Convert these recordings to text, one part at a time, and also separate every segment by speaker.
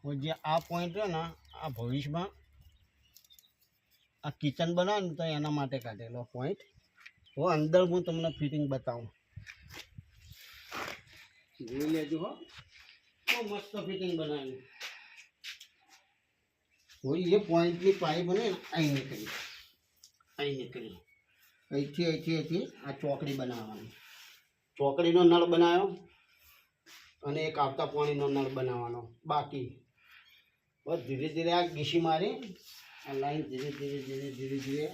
Speaker 1: જે આ પોઈન્ટ છે ને આ ભવિષ્યમાં આ કિચન બનાવે ને તો એના માટે કાઢેલો પોઈન્ટ. હવે અંદર હું તમને ફિટિંગ બતાવું, જોઈ લેજો. હો બહુ મસ્ત ફિટિંગ બનાવ્યું. હોય એ પોઈન્ટની પાઇપ બને ને અહીં નીકળી અહીંથી આ ચોકડી બનાવવાની. ચોકડીનો નળ બનાવ્યો અને એક આવતા પાણીનો નળ બનાવવાનો બાકી. બસ ધીરે ધીરે આ ઘીસી મારી આ લાઈન ધીરે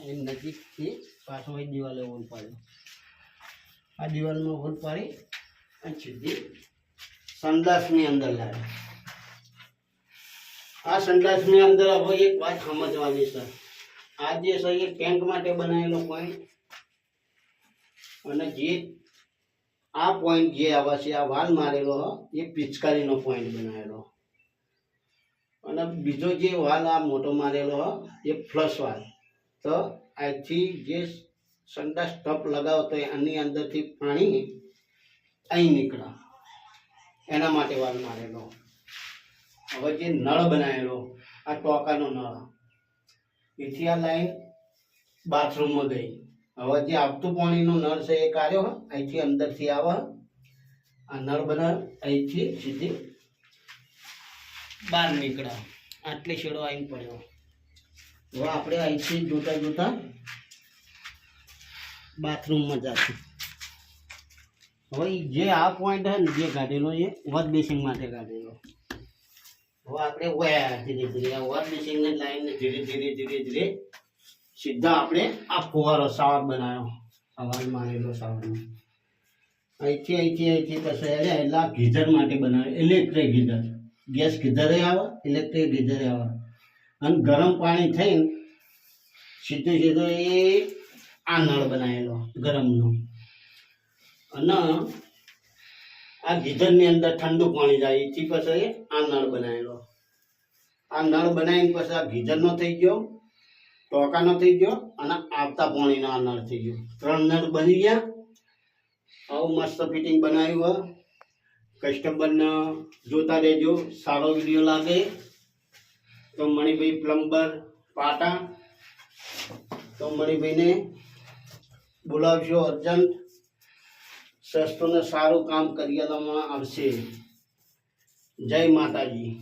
Speaker 1: એ નજીકથી પાછો એ દિવાલે હોલ પાડ્યો. આ દિવાલમાં હોલ પાડી અને સીધી સંડાસની અંદર લાવે. આ સંડાસની અંદર હવે એક વાત સમજવાની છે. આ જે છે એ ટેન્ક માટે બનાવેલો પોઈન્ટ અને જે આ પોઈન્ટ જે આવે છે આ વાલ મારેલો એ પિચકારીનો પોઈન્ટ બનાવેલો અને બીજો જે વાલ આ મોટો મારેલો એ ફ્લશ વાલ. તો અહીંથી જે સંડાસ ટપ લગાવો તો આની અંદરથી પાણી અહીં નીકળે એના માટે વાલ મારેલો. હવે જે નળ બનાવેલો આ ટોકાનો નળ એથી આ લાઈન બાથરૂમમાં ગઈ. હવે જે આવતું પાણીનો નળ છે એ કાઢ્યો અહીંથી અંદરથી આવે આ નળ બનાવે અહીંથી સીધી બહાર નીકળે. આટલી શેડો આવીને પડ્યો. હવે આપણે અહીંથી જોતા જોતા બાથરૂમમાં જશું. હવે જે આ પોઈન્ટ છે ને જે કાઢેલો એ વોશ બેસિંગ માટે કાઢેલો. હવે આપણે ધીરે ધીરે વોશ બેસિંગની લાઈનને ધીરે ધીરે સીધા આપણે આ ફુવારો શાવર બનાવ્યો. સવાર મારેલો શાવરનો અહીંથી પછી એટલે આ ગીઝર માટે બનાવ્યો. ઇલેક્ટ્રિક ગીઝર, ગેસ ગીઝરે આવે, ઇલેક્ટ્રિક ગીઝરે આવે અને ગરમ પાણી થઈને સીધું એ આ નળ બનાવેલો ગરમનો. અને આ ગીઝરની અંદર ઠંડુ પાણી જાય એથી પછી આ નળ બનાવેલો. આ નળ બનાવીને પછી આ ગીઝરનો થઈ ગયો, ટોકાનો થઈ ગયો અને આવતા પાણીનો આ નળ થઈ ગયો. 3 નળ બની ગયા. આવું મસ્ત ફિટિંગ બનાવ્યું. કસ્ટમરને જોતા રહેજો. સારો વિડીયો લાગે તો મણિભાઈ પ્લમ્બર પાટા તો મણિભાઈને બોલાવશો અર્જન્ટ. સસ્તું ને સારું કામ કરી આપવામાં આવશે. જય માતાજી.